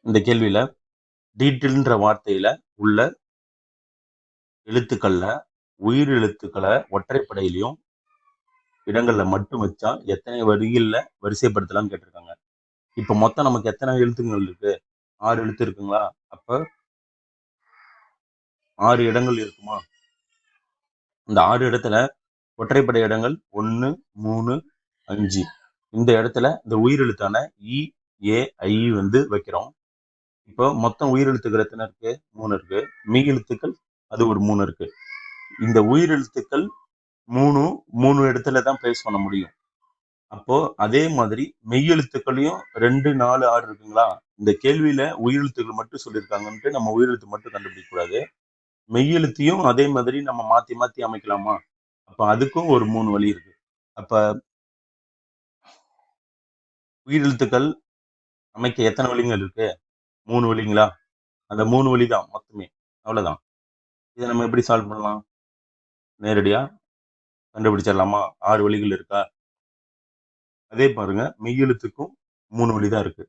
இந்த கேள்வியில டீட்டில்ன்ற வார்த்தையில உள்ள எழுத்துக்கள்ல உயிர் எழுத்துக்களை ஒற்றைப்படையிலையும் இடங்கள்ல மட்டும் வச்சா எத்தனை வரிகள்ல வரிசைப்படுத்தலாம்னு கேட்டிருக்காங்க. இப்ப மொத்தம் நமக்கு எத்தனை எழுத்துங்கள் இருக்கு? 6 எழுத்து இருக்குங்களா? அப்ப 6 இடங்கள் இருக்குமா? இந்த 6 இடத்துல ஒற்றைப்படை இடங்கள் 1, 3, 5. இந்த இடத்துல இந்த உயிரெழுத்தான இ, ஏ, ஐ வைக்கிறோம். இப்போ மொத்தம் உயிரெழுத்துக்கள் எத்தனை இருக்கு? 3 இருக்கு. மெய் எழுத்துக்கள் அது ஒரு 3 இருக்கு. இந்த உயிரெழுத்துக்கள் 3 இடத்துல தான் பிளேஸ் பண்ண முடியும். அப்போ அதே மாதிரி மெய் எழுத்துக்களையும் 2, 4, 6 இருக்குங்களா? இந்த கேள்வியில உயிரெழுத்துக்கள் மட்டும் சொல்லியிருக்காங்கன்ட்டு நம்ம உயிரெழுத்து மட்டும் கண்டுபிடிக்க கூடாது. மெய்யெழுத்தையும் அதே மாதிரி நம்ம மாத்தி மாத்தி அமைக்கலாமா? அப்ப அதுக்கும் ஒரு 3 வழி இருக்கு. அப்ப உயிரெழுத்துக்கள் அமைக்க எத்தனை வழிகள் இருக்கு? 3 வழிங்களா? அந்த 3 வழி தான் மொத்தமே. அவ்வளவுதான். இதை நம்ம எப்படி சால்வ் பண்ணலாம்? நேரடியா கண்டுபிடிச்சிடலாமா? 6 வழிகள் இருக்கா? அதே பாருங்க, மெய்யெழுத்துக்கும் 3 வழிதான் இருக்கு.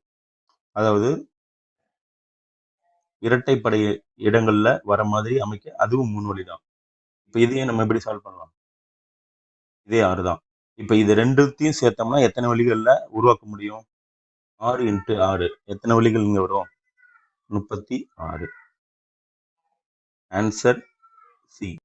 அதாவது இரட்டைப்படை இடங்கள்ல வர மாதிரி அமைக்க அதுவும் 3 வழிதான். இப்ப இதையே நம்ம எப்படி சால்வ் பண்ணலாம்? இதே 6 தான். இப்ப இது ரெண்டுத்தையும் சேர்த்தோம்னா எத்தனை வழிகள்ல உருவாக்க முடியும்? 6 × 6 எத்தனை வழிகள் இங்க வரும்? 36. Answer C.